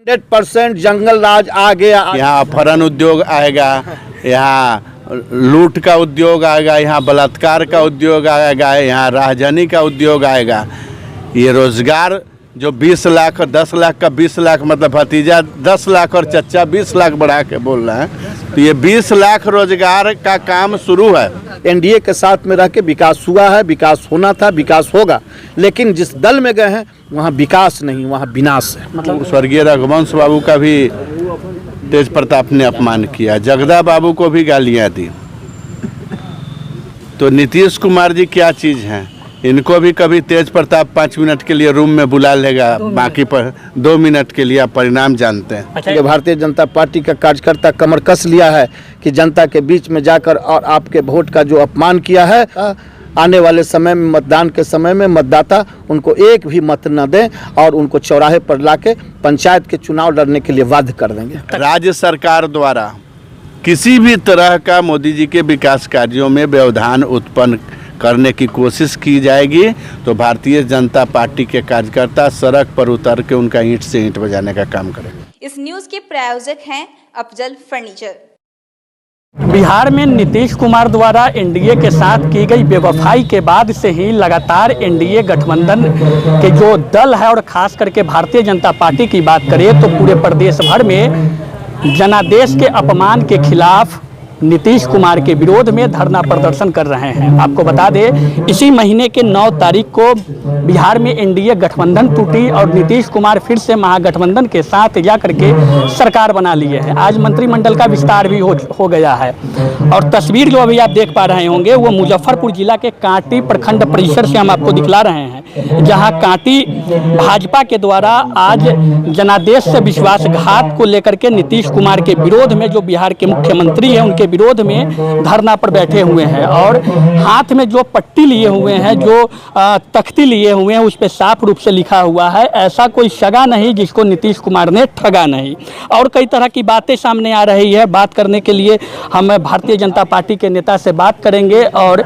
100% जंगल राज आ गया। यहाँ अपहरण उद्योग आएगा, यहाँ लूट का उद्योग आएगा, यहाँ बलात्कार का उद्योग आएगा, यहाँ राहजनी का उद्योग आएगा। ये रोजगार जो 20 लाख और 10 लाख का 20 लाख मतलब भतीजा 10 लाख और चच्चा 20 लाख बढ़ा के बोल रहे हैं, तो ये 20 लाख रोजगार का काम शुरू है। एनडीए के साथ में रह के विकास हुआ है, विकास होना था, विकास होगा, लेकिन जिस दल में गए हैं वहाँ विकास नहीं, वहाँ विनाश है। मतलब स्वर्गीय रघुवंश बाबू का भी तेज प्रताप ने अपमान किया, जगदा बाबू को भी गालियाँ दी। तो नीतीश कुमार जी क्या चीज़ हैं? इनको भी कभी तेज प्रताप 5 मिनट के लिए रूम में बुला लेगा, बाकी पर 2 मिनट के लिए आप परिणाम जानते हैं। अच्छा, भारतीय जनता पार्टी का कार्यकर्ता कमर कस लिया है कि जनता के बीच में जाकर और आपके वोट का जो अपमान किया है, आने वाले समय में मतदान के समय में मतदाता उनको एक भी मत न दें और उनको चौराहे पर लाके पंचायत के चुनाव लड़ने के लिए बाध्य कर देंगे। राज्य सरकार द्वारा किसी भी तरह का मोदी जी के विकास कार्यों में व्यवधान उत्पन्न करने की कोशिश की जाएगी तो भारतीय जनता पार्टी के कार्यकर्ता सड़क पर उतर के उनका ईंट से ईंट बजाने का काम करेंगे। इस न्यूज के प्रायोजक हैं अफजल फर्नीचर। बिहार में नीतीश कुमार द्वारा एनडीए के साथ की गई बेवफाई के बाद से ही लगातार एनडीए गठबंधन के जो दल है और खास करके भारतीय जनता पार्टी की बात करें तो पूरे प्रदेश भर में जनादेश के अपमान के खिलाफ नीतीश कुमार के विरोध में धरना प्रदर्शन कर रहे हैं। आपको बता दें, इसी महीने के 9 तारीख को बिहार में एनडीए गठबंधन टूटी और नीतीश कुमार फिर से महागठबंधन के साथ जा करके सरकार बना लिए है। आज मंत्रिमंडल का विस्तार भी हो गया है और तस्वीर जो अभी आप देख पा रहे होंगे वो मुजफ्फरपुर जिला के कांटी प्रखंड परिसर से हम आपको दिखला रहे हैं, जहाँ कांटी भाजपा के द्वारा आज जनादेश से विश्वासघात को लेकर के नीतीश कुमार के विरोध में जो बिहार के मुख्यमंत्री हैं उनके विरोध में धरना पर बैठे हुए हैं और हाथ में जो पट्टी लिए हुए हैं, जो तख्ती लिए हुए हैं, उस पर साफ रूप से लिखा हुआ है, ऐसा कोई सगा नहीं जिसको नीतीश कुमार ने ठगा नहीं। और कई तरह की बातें सामने आ रही है। बात करने के लिए हम भारतीय जनता पार्टी के नेता से बात करेंगे और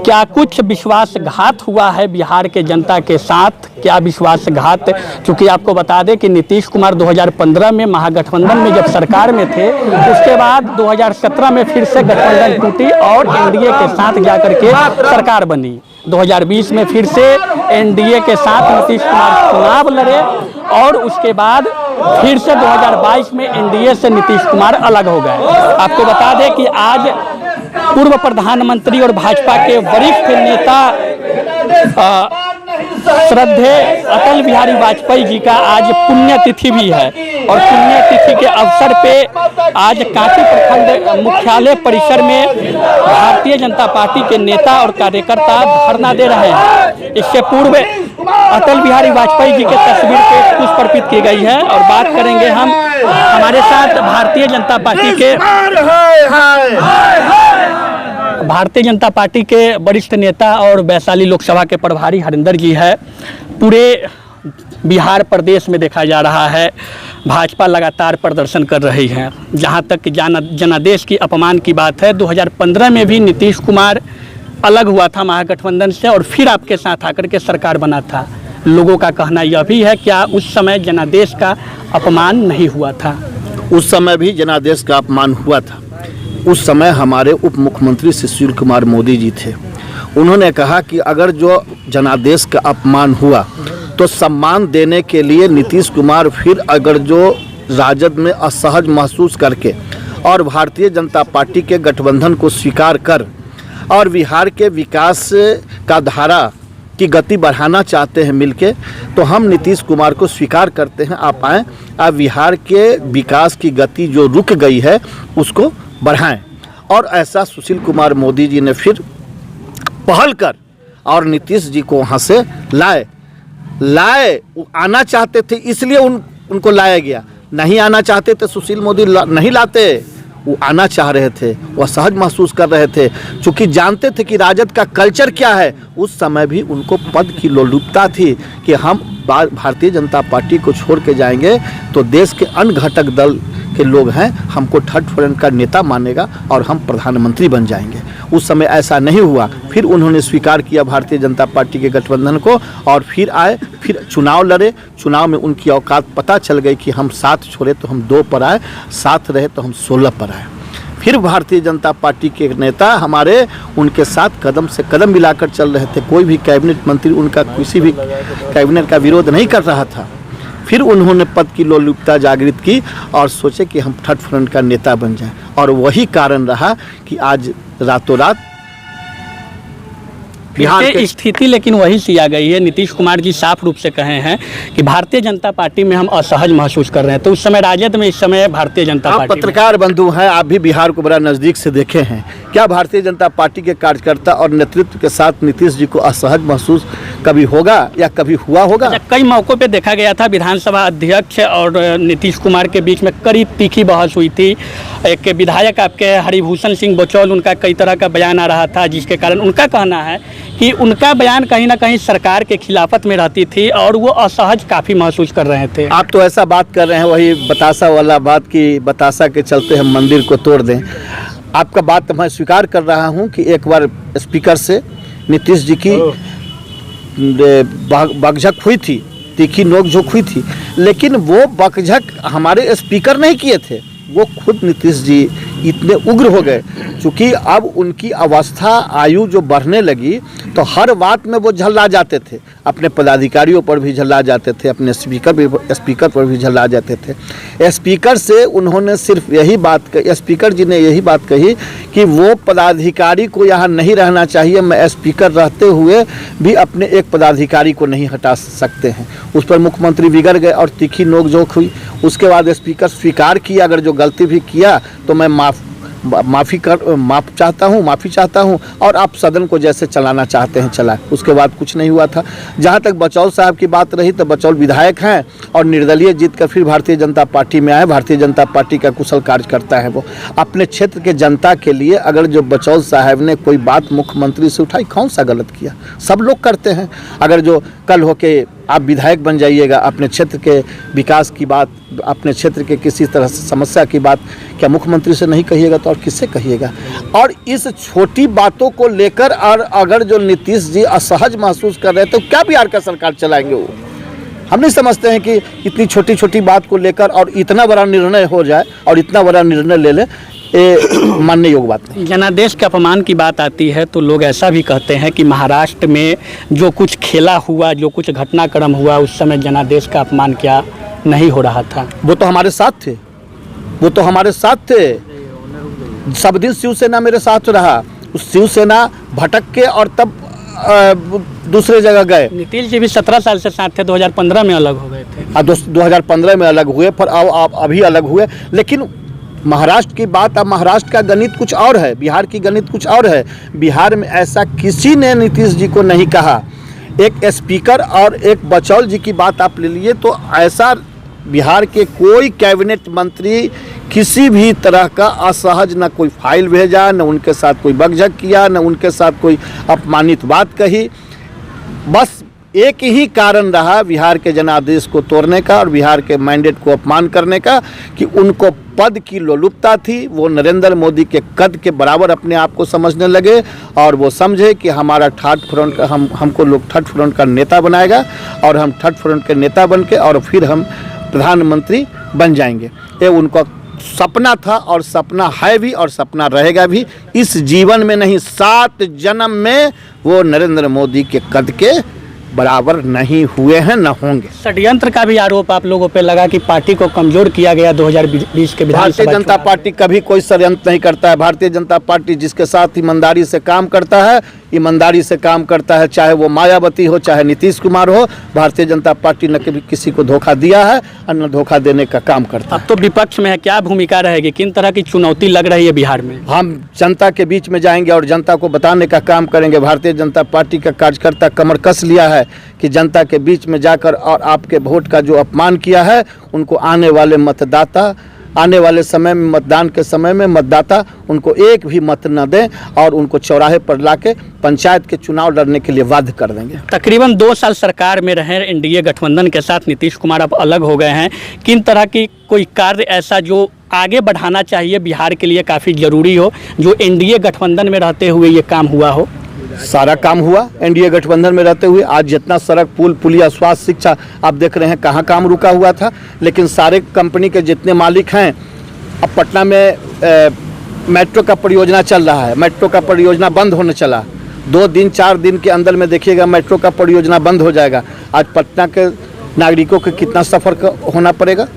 क्या कुछ विश्वासघात हुआ है बिहार के जनता के साथ, क्या विश्वासघात, क्योंकि आपको बता दें कि नीतीश कुमार 2015 में महागठबंधन में जब सरकार में थे, उसके बाद 2017 में फिर से गठबंधन टूटी और एनडीए के साथ जाकर के सरकार बनी। 2020 में फिर से एनडीए के साथ नीतीश कुमार चुनाव लड़े और उसके बाद फिर से 2022 में एनडीए से नीतीश कुमार अलग हो गए। आपको बता दें कि आज पूर्व प्रधानमंत्री और भाजपा के वरिष्ठ नेता श्रद्धेय अटल बिहारी वाजपेयी जी का आज पुण्यतिथि भी है और पुण्यतिथि के अवसर पे आज कांटी प्रखंड मुख्यालय परिसर में भारतीय जनता पार्टी के नेता और कार्यकर्ता धरना दे रहे हैं। इससे पूर्व अटल बिहारी वाजपेयी जी के तस्वीर पे पुष्प अर्पित की गई है और बात करेंगे हम। हमारे साथ भारतीय जनता पार्टी के वरिष्ठ नेता और वैशाली लोकसभा के प्रभारी हरिंदर जी है। पूरे बिहार प्रदेश में देखा जा रहा है भाजपा लगातार प्रदर्शन कर रही है। जहां तक जनादेश की अपमान की बात है, 2015 में भी नीतीश कुमार अलग हुआ था महागठबंधन से और फिर आपके साथ आकर के सरकार बना था। लोगों का कहना यह भी है क्या उस समय जनादेश का अपमान नहीं हुआ था? उस समय भी जनादेश का अपमान हुआ था। उस समय हमारे उप मुख्यमंत्री सुशील कुमार मोदी जी थे। उन्होंने कहा कि अगर जो जनादेश का अपमान हुआ तो सम्मान देने के लिए नीतीश कुमार फिर अगर जो राजद में असहज महसूस करके और भारतीय जनता पार्टी के गठबंधन को स्वीकार कर और बिहार के विकास का धारा की गति बढ़ाना चाहते हैं मिलके, तो हम नीतीश कुमार को स्वीकार करते हैं, आप आएँ, आप बिहार के विकास की गति जो रुक गई है उसको बढ़ाएं। और ऐसा सुशील कुमार मोदी जी ने फिर पहल कर और नीतीश जी को वहाँ से लाए आना चाहते थे इसलिए उनको लाया गया। नहीं आना चाहते थे सुशील मोदी नहीं लाते, वो आना चाह रहे थे, वह सहज महसूस कर रहे थे, क्योंकि जानते थे कि राजद का कल्चर क्या है। उस समय भी उनको पद की लोलुपता थी कि हम भारतीय जनता पार्टी को छोड़ के जाएंगे तो देश के अन्य घटक दल के लोग हैं हमको थर्ड फ्रंट का नेता मानेगा और हम प्रधानमंत्री बन जाएंगे। उस समय ऐसा नहीं हुआ। फिर उन्होंने स्वीकार किया भारतीय जनता पार्टी के गठबंधन को और फिर आए, फिर चुनाव लड़े। चुनाव में उनकी औकात पता चल गई कि हम 7 छोड़े तो हम 2 पर आए, 7 रहे तो हम 16 पर आए। फिर भारतीय जनता पार्टी के नेता हमारे उनके साथ कदम से कदम मिलाकर चल रहे थे। कोई भी कैबिनेट मंत्री उनका किसी भी कैबिनेट का विरोध नहीं कर रहा था। फिर उन्होंने पद की लोलुपता जागृत की और सोचे कि हम थर्ड फ्रंट का नेता बन जाएं, और वही कारण रहा कि आज रातों रात बिहार की स्थिति लेकिन वही सी आ गई है। नीतीश कुमार जी साफ रूप से कहे हैं कि भारतीय जनता पार्टी में हम असहज महसूस कर रहे हैं। तो उस समय राजद में, इस समय भारतीय जनता आप पार्टी पत्रकार बंधु हैं, आप भी बिहार को बड़ा नज़दीक से देखे हैं। क्या भारतीय जनता पार्टी के कार्यकर्ता और नेतृत्व के साथ नीतीश जी को असहज महसूस कभी होगा या कभी हुआ होगा? कई मौक़ों पे देखा गया था विधानसभा अध्यक्ष और नीतीश कुमार के बीच में कड़ी तीखी बहस हुई थी। एक विधायक आपके हरिभूषण सिंह बचौल, उनका कई तरह का बयान आ रहा था, जिसके कारण उनका कहना है कि उनका बयान कहीं ना कहीं सरकार के खिलाफत में रहती थी और वो असहज काफ़ी महसूस कर रहे थे। आप तो ऐसा बात कर रहे हैं, वही बतासा वाला बात कि बतासा के चलते हम मंदिर को तोड़ दें। आपका बात मैं स्वीकार कर रहा हूं कि एक बार स्पीकर से नीतीश जी की बकझक हुई थी, तीखी नोकझोंक हुई थी, लेकिन वो बकझक हमारे स्पीकर नहीं किए थे, वो खुद नीतीश जी इतने उग्र हो गए। चूँकि अब उनकी अवस्था आयु जो बढ़ने लगी तो हर बात में वो झल्ला जाते थे, अपने पदाधिकारियों पर भी झल्ला जाते थे, अपने स्पीकर पर भी झल्ला जाते थे। स्पीकर से उन्होंने सिर्फ यही बात कही, स्पीकर जी ने यही बात कही कि वो पदाधिकारी को यहाँ नहीं रहना चाहिए, मैं स्पीकर रहते हुए भी अपने एक पदाधिकारी को नहीं हटा सकते हैं। उस पर मुख्यमंत्री बिगड़ गए और तीखी नोकझोंक हुई। उसके बाद स्पीकर स्वीकार किया, अगर जो गलती भी किया तो मैं माफ़ी चाहता हूँ और आप सदन को जैसे चलाना चाहते हैं चलाएं। उसके बाद कुछ नहीं हुआ था। जहाँ तक बचौल साहब की बात रही तो बचौल विधायक हैं और निर्दलीय जीत कर फिर भारतीय जनता पार्टी में आए। भारतीय जनता पार्टी का कुशल कार्यकर्ता है वो। अपने क्षेत्र के जनता के लिए अगर जो बचौल साहब ने कोई बात मुख्यमंत्री से उठाई, कौन सा गलत किया? सब लोग करते हैं। अगर जो कल हो के आप विधायक बन जाइएगा, अपने क्षेत्र के विकास की बात, अपने क्षेत्र के किसी तरह से समस्या की बात क्या मुख्यमंत्री से नहीं कहिएगा तो और किससे कहिएगा? और इस छोटी बातों को लेकर और अगर जो नीतीश जी असहज महसूस कर रहे हैं तो क्या बिहार का सरकार चलाएंगे वो? हम नहीं समझते हैं कि इतनी छोटी छोटी बात को लेकर और इतना बड़ा निर्णय हो जाए और इतना बड़ा निर्णय ले लें, मानने योग्य बात नहीं। जनादेश के अपमान की बात आती है तो लोग ऐसा भी कहते हैं कि महाराष्ट्र में जो कुछ खेला हुआ, जो कुछ घटनाक्रम हुआ, उस समय जनादेश का अपमान क्या नहीं हो रहा था? वो तो हमारे साथ थे, वो तो हमारे साथ थे। सब दिन शिवसेना मेरे साथ रहा। उस शिवसेना भटक के और तब दूसरे जगह गए। नीतीश जी भी 17 साल से साथ थे, 2015 में अलग हो गए थे। 2015 में अलग हुए, पर अब अभी अलग हुए। लेकिन महाराष्ट्र की बात, अब महाराष्ट्र का गणित कुछ और है, बिहार की गणित कुछ और है। बिहार में ऐसा किसी ने नीतीश जी को नहीं कहा। एक स्पीकर और एक बचौल जी की बात आप ले लिए तो ऐसा बिहार के कोई कैबिनेट मंत्री किसी भी तरह का असहज, न कोई फाइल भेजा, न उनके साथ कोई बकझक किया, न उनके साथ कोई अपमानित बात कही। बस एक ही कारण रहा बिहार के जनादेश को तोड़ने का और बिहार के मैंडेट को अपमान करने का, कि उनको पद की लोलुपता थी। वो नरेंद्र मोदी के कद के बराबर अपने आप को समझने लगे और वो समझे कि हमारा थर्ड फ्रंट का हमको लोग थर्ड फ्रंट का नेता बनाएगा और हम थर्ड फ्रंट के नेता बन के और फिर हम प्रधानमंत्री बन जाएंगे। ये उनका सपना था और सपना है भी और सपना रहेगा भी। इस जीवन में नहीं, 7 जन्म में वो नरेंद्र मोदी के कद के बराबर नहीं हुए हैं, न होंगे। षड्यंत्र का भी आरोप आप लोगों पे लगा कि पार्टी को कमजोर किया गया 2020 के विधानसभा। भारतीय जनता पार्टी कभी कोई षड्यंत्र नहीं करता है। भारतीय जनता पार्टी जिसके साथ ईमानदारी से काम करता है, ईमानदारी से काम करता है, चाहे वो मायावती हो, चाहे नीतीश कुमार हो। भारतीय जनता पार्टी न कभी किसी को धोखा दिया है और न धोखा देने का काम करता है। अब तो विपक्ष में है, क्या भूमिका रहेगी? किन तरह की चुनौती लग रही है बिहार में? हम जनता के बीच में जाएंगे और जनता को बताने का काम करेंगे। भारतीय जनता पार्टी का कार्यकर्ता कमर कस लिया है कि जनता के बीच में जाकर और आपके वोट का जो अपमान किया है, उनको आने वाले मतदाता आने वाले समय में, मतदान के समय में मतदाता उनको एक भी मत न दें और उनको चौराहे पर लाके पंचायत के चुनाव लड़ने के लिए बाध्य कर देंगे। तकरीबन 2 साल सरकार में रहे एनडीए गठबंधन के साथ, नीतीश कुमार अब अलग हो गए हैं। किन तरह की कोई कार्य ऐसा जो आगे बढ़ाना चाहिए बिहार के लिए काफ़ी ज़रूरी हो, जो एनडीए गठबंधन में रहते हुए ये काम हुआ हो? सारा काम हुआ एनडीए गठबंधन में रहते हुए। आज जितना सड़क, पुल, पुलिया, स्वास्थ्य, शिक्षा आप देख रहे हैं, कहाँ काम रुका हुआ था। लेकिन सारे कंपनी के जितने मालिक हैं, अब पटना में मेट्रो का परियोजना चल रहा है, मेट्रो का परियोजना बंद होने चला। 2 दिन 4 दिन के अंदर में देखिएगा मेट्रो का परियोजना बंद हो जाएगा। आज पटना के नागरिकों को कितना सफ़र होना पड़ेगा,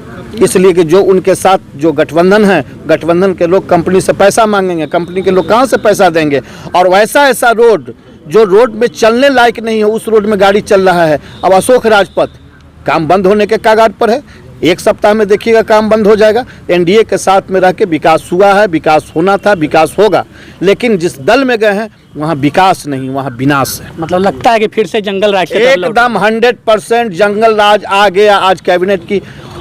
इसलिए कि जो उनके साथ जो गठबंधन है, गठबंधन के लोग कंपनी से पैसा मांगेंगे, कंपनी के लोग कहाँ से पैसा देंगे। और वैसा ऐसा रोड जो रोड में चलने लायक नहीं है, उस रोड में गाड़ी चल रहा है। अब अशोक राजपथ काम बंद होने के कागार पर है, 1 सप्ताह में देखिएगा काम बंद हो जाएगा। एनडीए के साथ में रह के विकास हुआ है, विकास होना था, विकास होगा। लेकिन जिस दल में गए हैं वहाँ विकास नहीं, वहाँ विनाश है। मतलब लगता है कि फिर से जंगल राज एकदम 100% जंगल राज आ गया। आज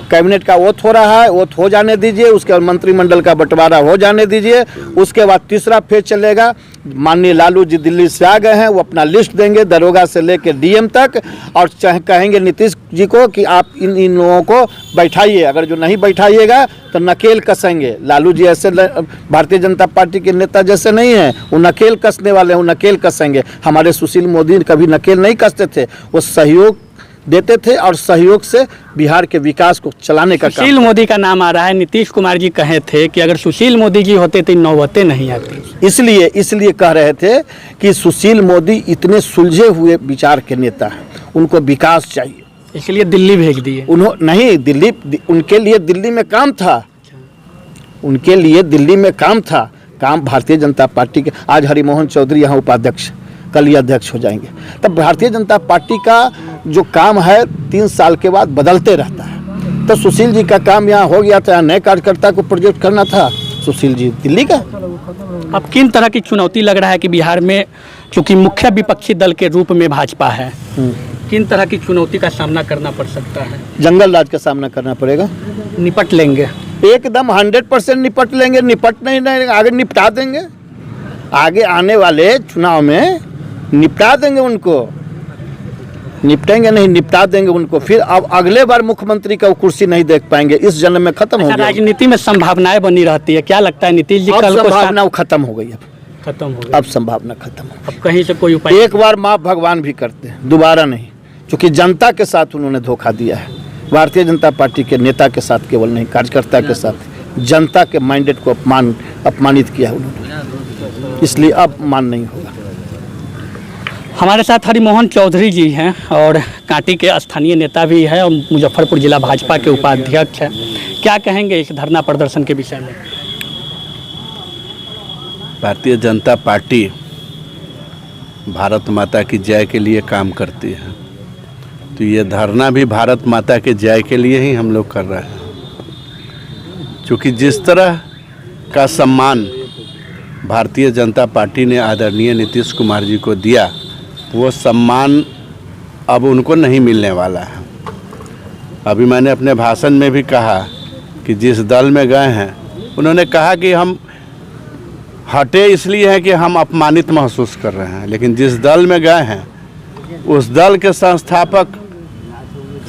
कैबिनेट का ओथ हो रहा है, ओथ हो जाने दीजिए, उसके बाद मंत्रिमंडल का बंटवारा हो जाने दीजिए, उसके बाद तीसरा फेज चलेगा। माननीय लालू जी दिल्ली से आ गए हैं, वो अपना लिस्ट देंगे दरोगा से लेकर डीएम तक, और चाहे कहेंगे नीतीश जी को कि आप इन लोगों को बैठाइए, अगर जो नहीं बैठाइएगा तो नकेल कसेंगे। लालू जी ऐसे भारतीय जनता पार्टी के नेता जैसे नहीं हैं, वो नकेल कसने वाले हैं, वो नकेल कसेंगे। हमारे सुशील मोदी कभी नकेल नहीं कसते थे, वो सहयोग देते थे और सहयोग से बिहार के विकास को चलाने का काम। सुशील मोदी का नाम आ रहा है। नीतीश कुमार जी कहे थे कि अगर सुशील मोदी जी होते तो नौबतें नहीं आती। इसलिए कह रहे थे कि सुशील मोदी इतने सुलझे हुए विचार के नेता हैं, उनको विकास चाहिए, इसलिए दिल्ली भेज दिए। नहीं, दिल्ली उनके लिए दिल्ली में काम था, उनके लिए दिल्ली में काम था। काम भारतीय जनता पार्टी के, आज हरिमोहन चौधरी यहाँ उपाध्यक्ष, कल ही अध्यक्ष हो जाएंगे। तब भारतीय जनता पार्टी का जो काम है 3 साल के बाद बदलते रहता है। तो सुशील जी का काम यहाँ हो गया था, यहाँ नए कार्यकर्ता को प्रोजेक्ट करना था, सुशील जी दिल्ली का। अब किन तरह की चुनौती लग रहा है कि बिहार में चूंकि मुख्य विपक्षी दल के रूप में भाजपा है, किन तरह की चुनौती का सामना करना पड़ सकता है? जंगल राज का सामना करना पड़ेगा। निपट लेंगे, एकदम 100% निपट लेंगे। निपट नहीं आगे निपटा देंगे, आगे आने वाले चुनाव में निपटा देंगे उनको, निपटेंगे नहीं, निपटा देंगे उनको। फिर अब अगले बार मुख्यमंत्री का कुर्सी नहीं देख पाएंगे, इस जन्म में खत्म हो गया। राजनीति में संभावनाएं बनी रहती है, क्या लगता है नीतीश जी कल को संभावना खत्म हो गई, खत्म हो गई, अब संभावना खत्म हो गई। अब कहीं से कोई उपाय? एक बार माफ भगवान भी करते हैं, दोबारा नहीं, क्योंकि जनता के साथ उन्होंने धोखा दिया है। भारतीय जनता पार्टी के नेता के साथ केवल नहीं, कार्यकर्ता के साथ जनता के मैंडेट को अपमानित किया उन्होंने, इसलिए अब मान नहीं होगा। हमारे साथ हरिमोहन चौधरी जी हैं और कांटी के स्थानीय नेता भी हैं और मुजफ्फरपुर जिला भाजपा के उपाध्यक्ष हैं। क्या कहेंगे इस धरना प्रदर्शन के विषय में? भारतीय जनता पार्टी भारत माता की जय के लिए काम करती है, तो ये धरना भी भारत माता के जय के लिए ही हम लोग कर रहे हैं। क्योंकि जिस तरह का सम्मान भारतीय जनता पार्टी ने आदरणीय नीतीश कुमार जी को दिया, वो सम्मान अब उनको नहीं मिलने वाला है। अभी मैंने अपने भाषण में भी कहा कि जिस दल में गए हैं, उन्होंने कहा कि हम हटे इसलिए हैं कि हम अपमानित महसूस कर रहे हैं, लेकिन जिस दल में गए हैं उस दल के संस्थापक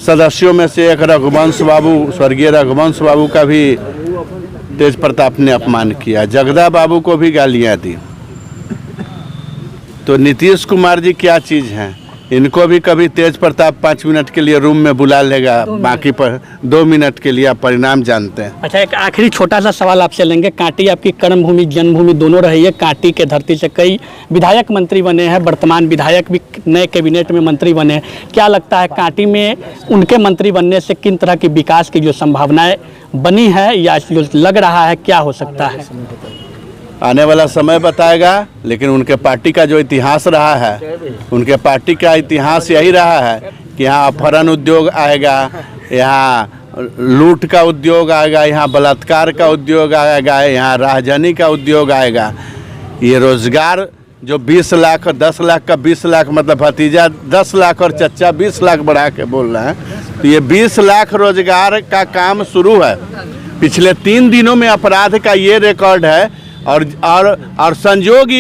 सदस्यों में से एक रघुवंश बाबू, स्वर्गीय रघुवंश बाबू का भी तेज प्रताप ने अपमान किया, जगदा बाबू को भी गालियां दी। तो नीतीश कुमार जी क्या चीज़ हैं, इनको भी कभी तेज प्रताप 5 मिनट के लिए रूम में बुला लेगा, बाकी पर 2 मिनट के लिए आप परिणाम जानते हैं। अच्छा, एक आखिरी छोटा सा सवाल आपसे लेंगे। कांटी आपकी कर्मभूमि जन्मभूमि दोनों रही है। कांटी के धरती से कई विधायक मंत्री बने हैं, वर्तमान विधायक भी नए कैबिनेट में मंत्री बने हैं। क्या लगता है कांटी में उनके मंत्री बनने से किन तरह की विकास की जो संभावनाएं बनी है या जो लग रहा है, क्या हो सकता है? आने वाला समय बताएगा, लेकिन उनके पार्टी का जो इतिहास रहा है, उनके पार्टी का इतिहास यही रहा है कि यहाँ अपहरण उद्योग आएगा, यहाँ लूट का उद्योग आएगा, यहाँ बलात्कार का उद्योग आएगा, यहाँ राहजनी का उद्योग आएगा। ये रोजगार जो 20 लाख और 10 लाख का 20 लाख, मतलब भतीजा 10 लाख और चच्चा 20 लाख बढ़ा के बोल रहे हैं, तो ये 20 लाख रोजगार का काम शुरू है। पिछले 3 दिनों में अपराध का ये रिकॉर्ड है। और संजोग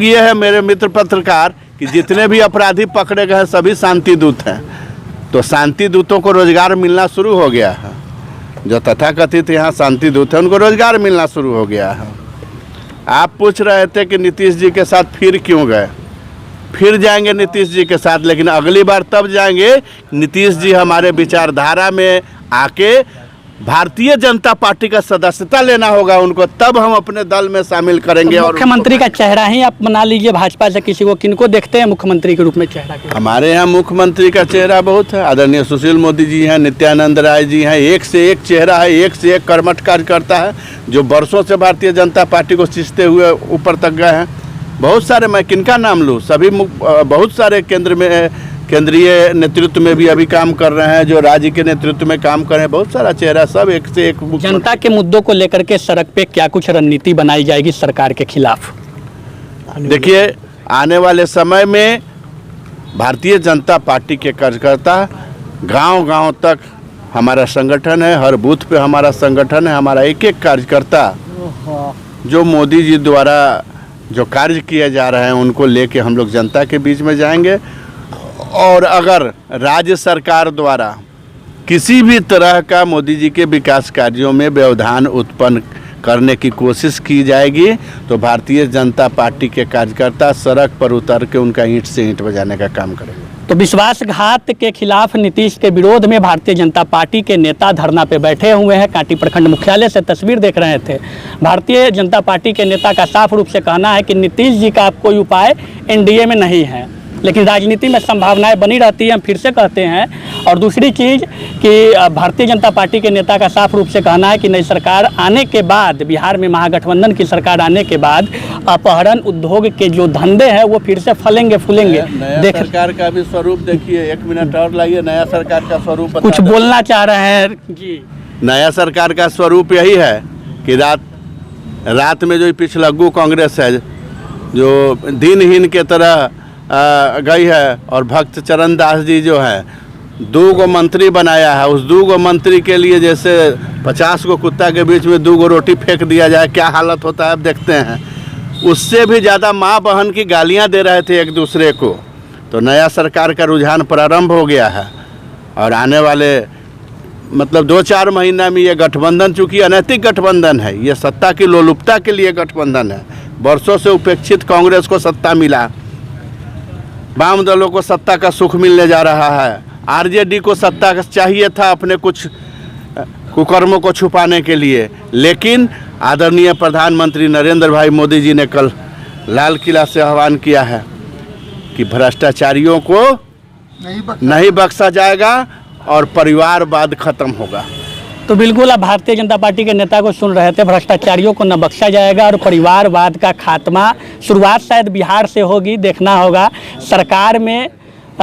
ये है मेरे मित्र पत्रकार कि जितने भी अपराधी पकड़े गए हैं सभी शांति दूत हैं। तो शांति दूतों को रोजगार मिलना शुरू हो गया है। जो तथाकथित यहाँ शांति दूत हैं उनको रोजगार मिलना शुरू हो गया है। आप पूछ रहे थे कि नीतीश जी के साथ फिर क्यों गए। फिर जाएंगे नीतीश जी के साथ, लेकिन अगली बार तब जाएंगे नीतीश जी हमारे विचारधारा में आके भारतीय जनता पार्टी का सदस्यता लेना होगा उनको, तब हम अपने दल में शामिल करेंगे। और मुख्यमंत्री का चेहरा ही आप बना लीजिए भाजपा से किसी को, किनको देखते हैं मुख्यमंत्री के रूप में चेहरा के? हमारे यहाँ मुख्यमंत्री का चेहरा बहुत है। आदरणीय सुशील मोदी जी हैं, नित्यानंद राय जी हैं, एक से एक चेहरा है, एक से एक कर्मठ कार्यकर्ता है जो वर्षों से भारतीय जनता पार्टी को सींचते हुए ऊपर तक गए हैं। बहुत सारे, मैं किनका नाम लूँ, सभी बहुत सारे केंद्रीय नेतृत्व में भी अभी काम कर रहे हैं, जो राज्य के नेतृत्व में काम कर रहे हैं, बहुत सारा चेहरा, सब एक से एक। जनता के मुद्दों को लेकर के सड़क पे क्या कुछ रणनीति बनाई जाएगी सरकार के खिलाफ? देखिए, आने वाले समय में भारतीय जनता पार्टी के कार्यकर्ता गांव-गांव तक हमारा संगठन है, हर बूथ पे हमारा संगठन है। हमारा एक एक कार्यकर्ता जो मोदी जी द्वारा जो कार्य किए जा रहे हैं उनको लेके हम लोग जनता के बीच में जाएंगे। और अगर राज्य सरकार द्वारा किसी भी तरह का मोदी जी के विकास कार्यों में व्यवधान उत्पन्न करने की कोशिश की जाएगी तो भारतीय जनता पार्टी के कार्यकर्ता सड़क पर उतर के उनका ईंट से ईंट बजाने का काम करेंगे। तो विश्वासघात के खिलाफ नीतीश के विरोध में भारतीय जनता पार्टी के नेता धरना पे बैठे हुए हैं। कांटी प्रखंड मुख्यालय से तस्वीर देख रहे थे। भारतीय जनता पार्टी के नेता का साफ रूप से कहना है कि नीतीश जी का कोई उपाय एनडीए में नहीं है, लेकिन राजनीति में संभावनाएं बनी रहती हैं, हम फिर से कहते हैं। और दूसरी चीज़ कि भारतीय जनता पार्टी के नेता का साफ रूप से कहना है कि नई सरकार आने के बाद, बिहार में महागठबंधन की सरकार आने के बाद अपहरण उद्योग के जो धंधे हैं वो फिर से फलेंगे फूलेंगे। नया सरकार का भी स्वरूप देखिए, 1 मिनट और लाइए। नया सरकार का स्वरूप कुछ बोलना चाह रहे हैं जी? नया सरकार का स्वरूप यही है कि रात में जो पिछलग्गू कांग्रेस है जो दिनहीन के तरह गई है, और भक्त चरण दास जी जो है 2 गो मंत्री बनाया है। उस 2 गो मंत्री के लिए जैसे 50 गो कुत्ता के बीच में 2 गो रोटी फेंक दिया जाए, क्या हालत होता है अब देखते हैं। उससे भी ज़्यादा माँ बहन की गालियाँ दे रहे थे एक दूसरे को। तो नया सरकार का रुझान प्रारंभ हो गया है और आने वाले 2-4 महीना में ये गठबंधन, चूँकि अनैतिक गठबंधन है, ये सत्ता की लोलुपता के लिए गठबंधन है। वर्षों से उपेक्षित कांग्रेस को सत्ता मिला, वाम दलों को सत्ता का सुख मिलने जा रहा है, आरजेडी को सत्ता चाहिए था अपने कुछ कुकर्मों को छुपाने के लिए, लेकिन आदरणीय प्रधानमंत्री नरेंद्र भाई मोदी जी ने कल लाल किला से आह्वान किया है कि भ्रष्टाचारियों को नहीं बख्शा जाएगा और परिवारवाद खत्म होगा। तो बिल्कुल आप भारतीय जनता पार्टी के नेता को सुन रहे थे। भ्रष्टाचारियों को न बख्शा जाएगा और परिवारवाद का खात्मा, शुरुआत शायद बिहार से होगी। देखना होगा सरकार में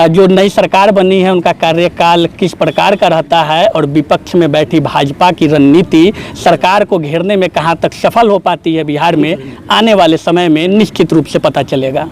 जो नई सरकार बनी है उनका कार्यकाल किस प्रकार का रहता है और विपक्ष में बैठी भाजपा की रणनीति सरकार को घेरने में कहां तक सफल हो पाती है बिहार में, आने वाले समय में निश्चित रूप से पता चलेगा।